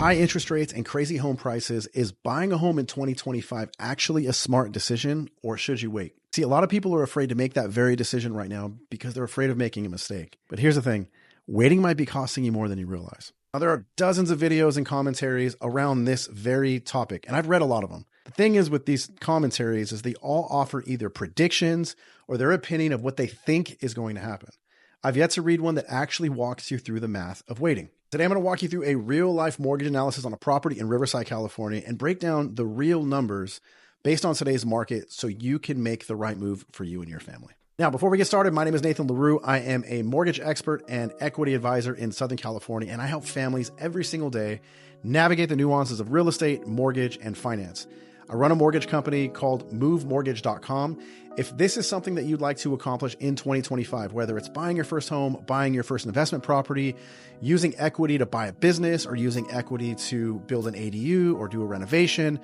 high interest rates and crazy home prices, is buying a home in 2025 actually a smart decision, or should you wait? See, a lot of people are afraid to make that very decision right now because they're afraid of making a mistake. But here's the thing, waiting might be costing you more than you realize. Now, there are dozens of videos and commentaries around this very topic, and I've read a lot of them. The thing is with these commentaries is they all offer either predictions or their opinion of what they think is going to happen. I've yet to read one that actually walks you through the math of waiting. Today, I'm going to walk you through a real-life mortgage analysis on a property in Riverside, California, and break down the real numbers based on today's market so you can make the right move for you and your family. Now, before we get started, my name is Nathan LaRue. I am a mortgage expert and equity advisor in Southern California, and I help families every single day navigate the nuances of real estate, mortgage, and finance. I run a mortgage company called movemortgage.com. If this is something that you'd like to accomplish in 2025, whether it's buying your first home, buying your first investment property, using equity to buy a business, or using equity to build an ADU or do a renovation,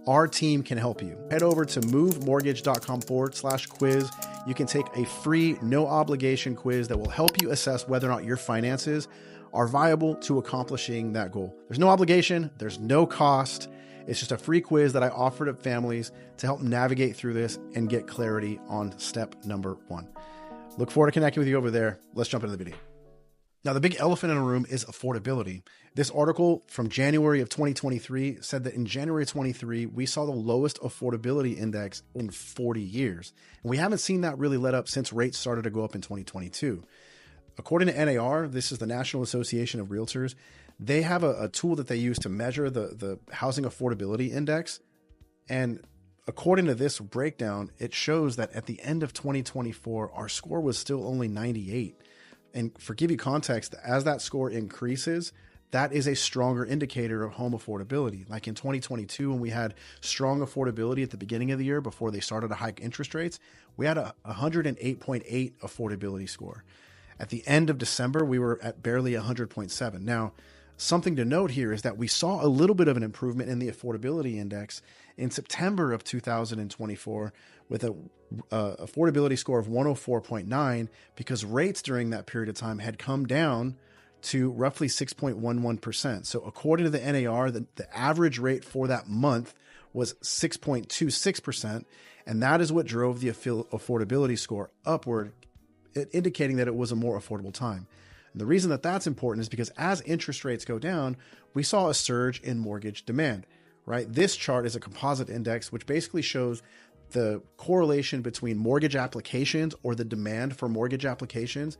our team can help you. Head over to movemortgage.com/quiz. You can take a free, no obligation quiz that will help you assess whether or not your finances are viable to accomplishing that goal. There's no obligation, there's no cost. It's just a free quiz that I offer to families to help navigate through this and get clarity on step number 1. Look forward to connecting with you over there. Let's jump into the video. Now, the big elephant in the room is affordability. This article from January of 2023 said that in January 23, we saw the lowest affordability index in 40 years. And we haven't seen that really let up since rates started to go up in 2022. According to NAR, this is the National Association of Realtors, they have a tool that they use to measure the housing affordability index. And according to this breakdown, it shows that at the end of 2024, our score was still only 98. And for give you context, as that score increases, that is a stronger indicator of home affordability. Like in 2022, when we had strong affordability at the beginning of the year before they started to hike interest rates, we had a 108.8 affordability score. At the end of December, we were at barely 100.7. Now, something to note here is that we saw a little bit of an improvement in the affordability index in September of 2024 with a affordability score of 104.9 because rates during that period of time had come down to roughly 6.11%. So according to the NAR, the average rate for that month was 6.26%, and that is what drove the affordability score upward, indicating that it was a more affordable time. And the reason that that's important is because as interest rates go down, we saw a surge in mortgage demand, right? This chart is a composite index, which basically shows the correlation between mortgage applications or the demand for mortgage applications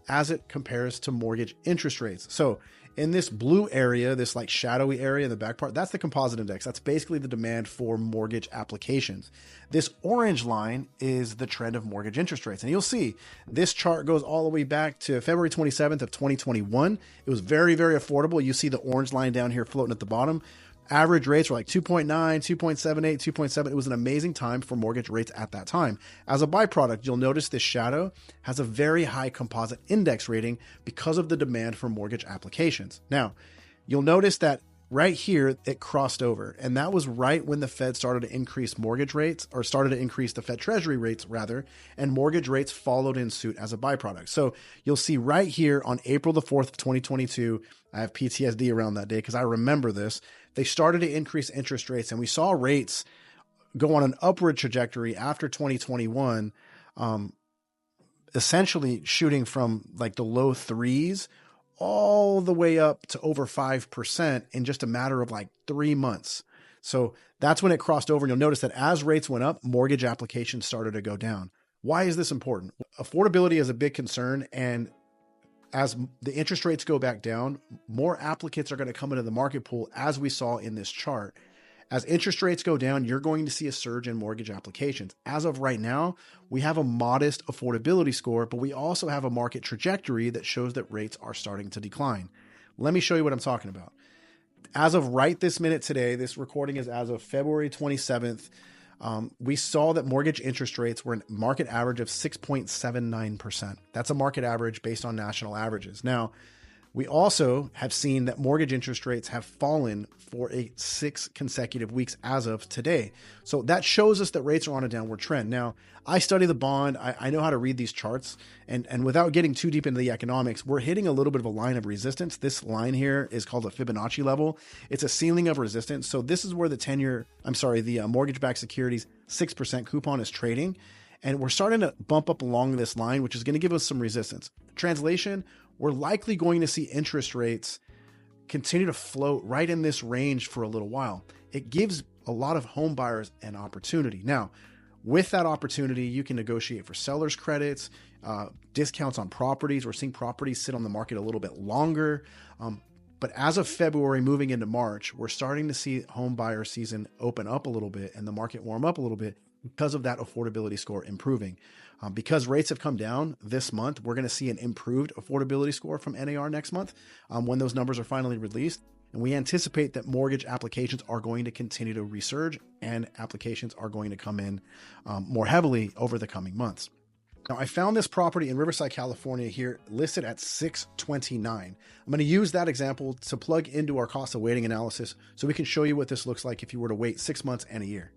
as it compares to mortgage interest rates. So in this blue area, this like shadowy area in the back part, that's the composite index. That's basically the demand for mortgage applications. This orange line is the trend of mortgage interest rates. And you'll see this chart goes all the way back to February 27th of 2021. It was very, very affordable. You see the orange line down here floating at the bottom. Average rates were like 2.9, 2.78, 2.7. It was an amazing time for mortgage rates at that time. As a byproduct, you'll notice this shadow has a very high composite index rating because of the demand for mortgage applications. Now, you'll notice that right here, it crossed over. And that was right when the Fed started to increase mortgage rates, or started to increase the Fed Treasury rates rather, and mortgage rates followed in suit as a byproduct. So you'll see right here on April the 4th of 2022, I have PTSD around that day because I remember this. They started to increase interest rates and we saw rates go on an upward trajectory after 2021, essentially shooting from like the low threes all the way up to over 5% in just a matter of like 3 months. So that's when it crossed over. And you'll notice that as rates went up, mortgage applications started to go down. Why is this important? Affordability is a big concern. And as the interest rates go back down, more applicants are going to come into the market pool, as we saw in this chart. As interest rates go down, you're going to see a surge in mortgage applications. As of right now, we have a modest affordability score, but we also have a market trajectory that shows that rates are starting to decline. Let me show you what I'm talking about. As of right this minute today, this recording is as of February 27th, we saw that mortgage interest rates were a market average of 6.79%. That's a market average based on national averages. Now, We also have seen that mortgage interest rates have fallen for 6 consecutive weeks as of today. So that shows us that rates are on a downward trend. Now, I study the bond. I know how to read these charts. And without getting too deep into the economics, we're hitting a little bit of a line of resistance. This line here is called a Fibonacci level. It's a ceiling of resistance. So this is where the mortgage-backed securities 6% coupon is trading. And we're starting to bump up along this line, which is going to give us some resistance. Translation, we're likely going to see interest rates continue to float right in this range for a little while. It gives a lot of home buyers an opportunity. Now, with that opportunity, you can negotiate for seller's credits, discounts on properties. We're seeing properties sit on the market a little bit longer. But as of February, moving into March, we're starting to see home buyer season open up a little bit and the market warm up a little bit because of that affordability score improving. Because rates have come down this month, we're going to see an improved affordability score from NAR next month when those numbers are finally released. And we anticipate that mortgage applications are going to continue to resurge and applications are going to come in more heavily over the coming months. Now, I found this property in Riverside, California here listed at $629. I'm going to use that example to plug into our cost of waiting analysis so we can show you what this looks like if you were to wait 6 months and a year.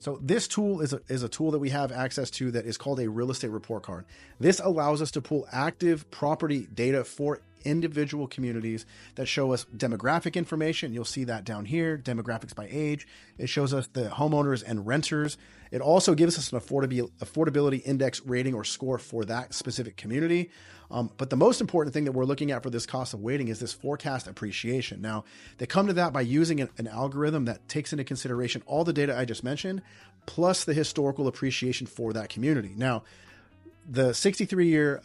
So this tool is a tool that we have access to that is called a real estate report card. This allows us to pull active property data for individual communities that show us demographic information. You'll see that down here, demographics by age. It shows us the homeowners and renters. It also gives us an affordability index rating or score for that specific community. But the most important thing that we're looking at for this cost of waiting is this forecast appreciation. Now, they come to that by using an algorithm that takes into consideration all the data I just mentioned, plus the historical appreciation for that community. Now, the 63-year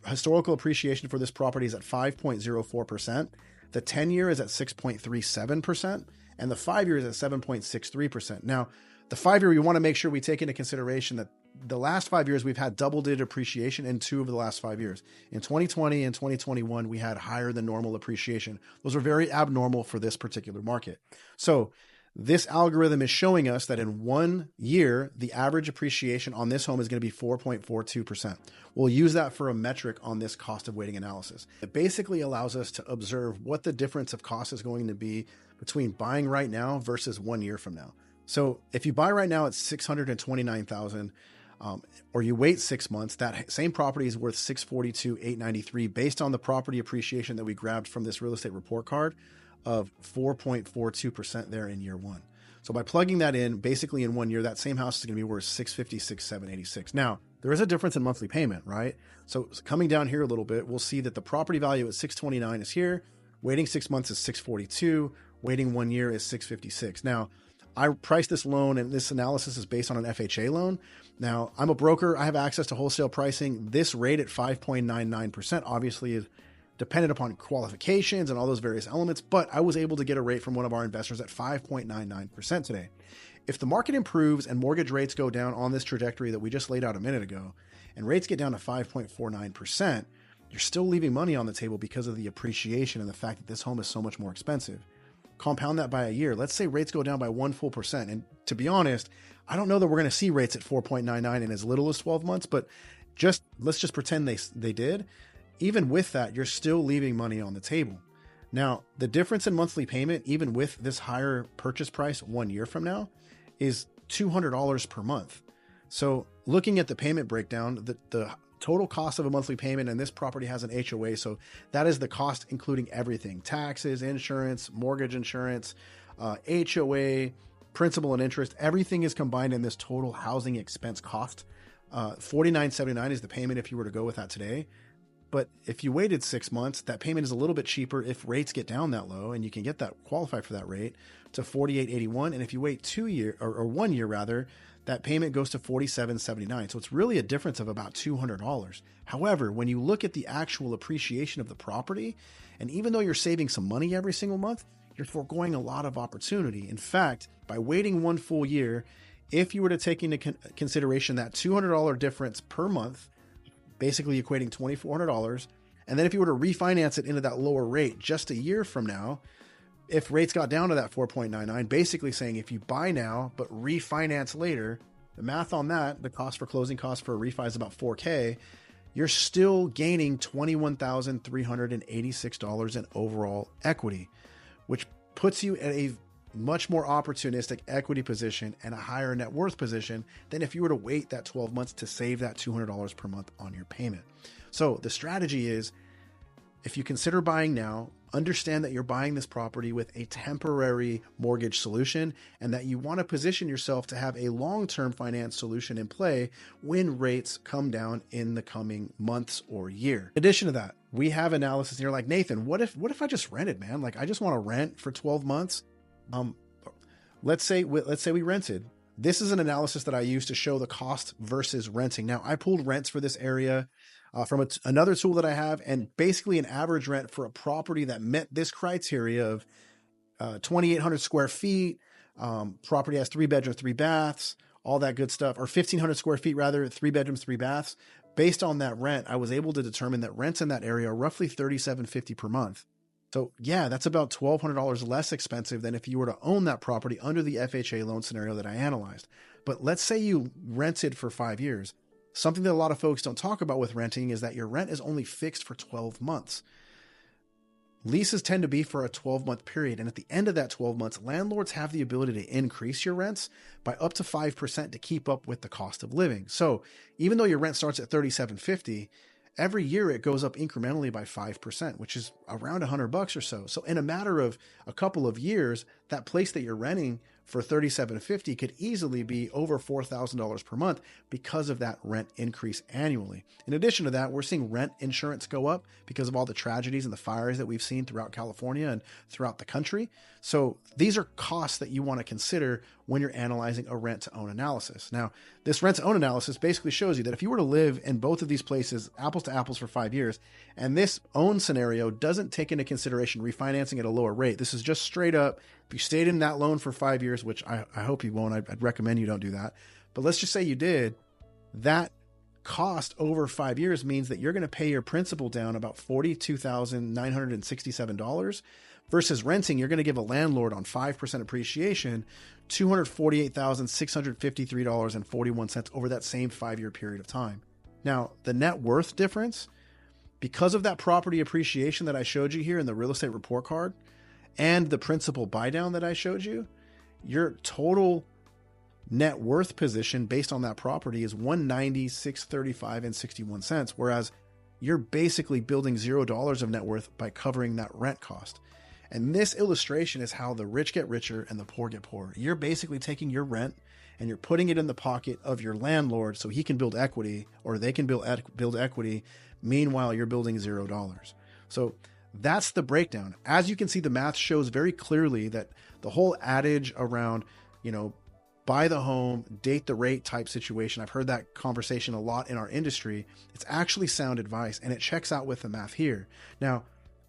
historical appreciation for this property is at 5.04%. The 10-year is at 6.37%, and the 5-year is at 7.63%. Now, the 5-year, we want to make sure we take into consideration that the last 5 years, we've had double-digit appreciation in 2 of the last 5 years. In 2020 and 2021, we had higher than normal appreciation. Those are very abnormal for this particular market. So this algorithm is showing us that in 1 year, the average appreciation on this home is going to be 4.42%. We'll use that for a metric on this cost of waiting analysis. It basically allows us to observe what the difference of cost is going to be between buying right now versus 1 year from now. So if you buy right now at $629,000, or you wait 6 months, that same property is worth $642,893 based on the property appreciation that we grabbed from this real estate report card of 4.42% there in year 1. So by plugging that in, basically in 1 year, that same house is going to be worth $656,786. Now, there is a difference in monthly payment, right? So coming down here a little bit, we'll see that the property value at $629 is here. Waiting 6 months is $642. Waiting 1 year is $656. Now, I priced this loan, and this analysis is based on an FHA loan. Now, I'm a broker. I have access to wholesale pricing. This rate at 5.99% obviously is dependent upon qualifications and all those various elements, but I was able to get a rate from one of our investors at 5.99% today. If the market improves and mortgage rates go down on this trajectory that we just laid out a minute ago, and rates get down to 5.49%, you're still leaving money on the table because of the appreciation and the fact that this home is so much more expensive. Compound that by a year. Let's say rates go down by 1 full percent. And to be honest, I don't know that we're going to see rates at 4.99 in as little as 12 months, but let's just pretend they did. Even with that, you're still leaving money on the table. Now, the difference in monthly payment, even with this higher purchase price 1 year from now, is $200 per month. So looking at the payment breakdown, the total cost of a monthly payment, and this property has an HOA, so that is the cost including everything: taxes, insurance, mortgage insurance, HOA, principal and interest. Everything is combined in this total housing expense cost. $49.79 is the payment if you were to go with that today. But if you waited 6 months, that payment is a little bit cheaper if rates get down that low, and you can get that qualify for that rate to $48.81. And if you wait 2 years or 1 year rather, that payment goes to $47.79. So it's really a difference of about $200. However, when you look at the actual appreciation of the property, and even though you're saving some money every single month, you're foregoing a lot of opportunity. In fact, by waiting 1 full year, if you were to take into consideration that $200 difference per month, basically equating $2,400, and then if you were to refinance it into that lower rate just a year from now, if rates got down to that 4.99, basically saying if you buy now but refinance later, the math on that, the cost for closing costs for a refi is about $4,000. you're still gaining $21,386 in overall equity, which puts you at a much more opportunistic equity position and a higher net worth position than if you were to wait that 12 months to save that $200 per month on your payment. So the strategy is, if you consider buying now, understand that you're buying this property with a temporary mortgage solution and that you want to position yourself to have a long-term finance solution in play when rates come down in the coming months or year. In addition to that, we have analysis, and you're like, Nathan, what if I just rented, man? Like, I just want to rent for 12 months. Let's say we rented. This is an analysis that I use to show the cost versus renting. Now, I pulled rents for this area from another tool that I have, and basically an average rent for a property that met this criteria of 2,800 square feet, property has 3 bedrooms, 3 baths, all that good stuff, or 1,500 square feet rather, 3 bedrooms, 3 baths. Based on that rent, I was able to determine that rents in that area are roughly $3,750 per month. So yeah, that's about $1,200 less expensive than if you were to own that property under the FHA loan scenario that I analyzed. But let's say you rented for 5 years. Something that a lot of folks don't talk about with renting is that your rent is only fixed for 12 months. Leases tend to be for a 12-month period. And at the end of that 12 months, landlords have the ability to increase your rents by up to 5% to keep up with the cost of living. So even though your rent starts at $3,750, every year it goes up incrementally by 5%, which is around $100 or so. So in a matter of a couple of years, that place that you're renting for $3,750 could easily be over $4,000 per month because of that rent increase annually. In addition to that, we're seeing rent insurance go up because of all the tragedies and the fires that we've seen throughout California and throughout the country. So these are costs that you want to consider when you're analyzing a rent to own analysis. Now, this rent to own analysis basically shows you that if you were to live in both of these places, apples to apples for 5 years, and this own scenario doesn't take into consideration refinancing at a lower rate, this is just straight up, if you stayed in that loan for 5 years, which I hope you won't, I'd recommend you don't do that. But let's just say you did, that cost over 5 years means that you're going to pay your principal down about $42,967 versus renting. You're going to give a landlord on 5% appreciation $248,653.41 over that same 5-year period of time. Now, the net worth difference, because of that property appreciation that I showed you here in the real estate report card and the principal buy down that I showed you, your total net worth position based on that property is $190,635.61, whereas you're basically building $0 of net worth by covering that rent cost. And this illustration is how the rich get richer and the poor get poorer. You're basically taking your rent and you're putting it in the pocket of your landlord so he can build equity, or they can build equity. Meanwhile, you're building $0. So that's the breakdown. As you can see, the math shows very clearly that the whole adage around, buy the home, date the rate type situation, I've heard that conversation a lot in our industry. It's actually sound advice, and it checks out with the math here. Now,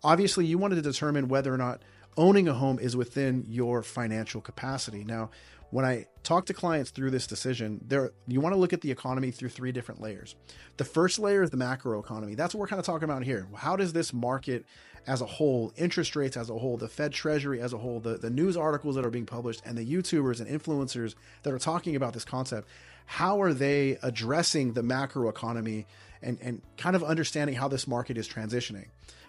obviously, you wanted to determine whether or not owning a home is within your financial capacity. Now, when I talk to clients through this decision, you want to look at the economy through 3 different layers. The first layer is the macro economy. That's what we're kind of talking about here. How does this market as a whole, interest rates as a whole, the Fed Treasury as a whole, the news articles that are being published, and the YouTubers and influencers that are talking about this concept, how are they addressing the macro economy and kind of understanding how this market is transitioning?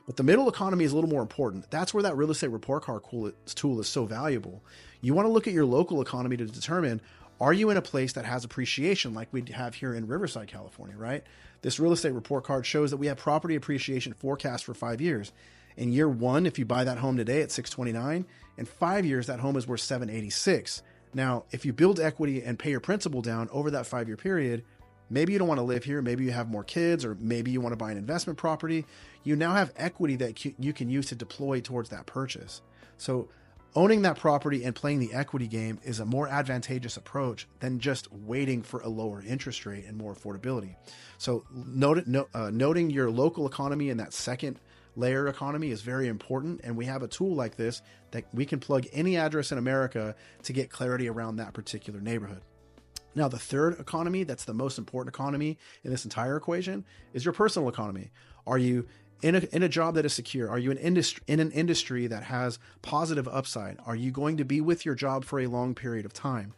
But the middle economy is a little more important. That's where that real estate report card tool is so valuable. You want to look at your local economy to determine, are you in a place that has appreciation like we have here in Riverside, California, right? This real estate report card shows that we have property appreciation forecast for 5 years. In year 1, if you buy that home today at $629, in 5 years, that home is worth $786. Now, if you build equity and pay your principal down over that 5-year period, maybe you don't want to live here. Maybe you have more kids, or maybe you want to buy an investment property. You now have equity that you can use to deploy towards that purchase. So owning that property and playing the equity game is a more advantageous approach than just waiting for a lower interest rate and more affordability. So noting your local economy in that second layer economy is very important. And we have a tool like this that we can plug any address in America to get clarity around that particular neighborhood. Now, the third economy, that's the most important economy in this entire equation, is your personal economy. Are you in a job that is secure? Are you in an industry that has positive upside? Are you going to be with your job for a long period of time?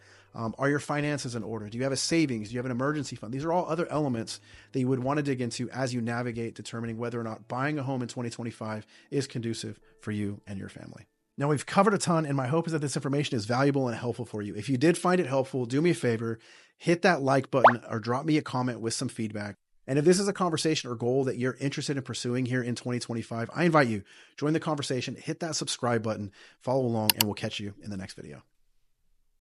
Are your finances in order? Do you have a savings? Do you have an emergency fund? These are all other elements that you would want to dig into as you navigate determining whether or not buying a home in 2025 is conducive for you and your family. Now, we've covered a ton, and my hope is that this information is valuable and helpful for you. If you did find it helpful, do me a favor, hit that like button or drop me a comment with some feedback. And if this is a conversation or goal that you're interested in pursuing here in 2025, I invite you, join the conversation, hit that subscribe button, follow along, and we'll catch you in the next video.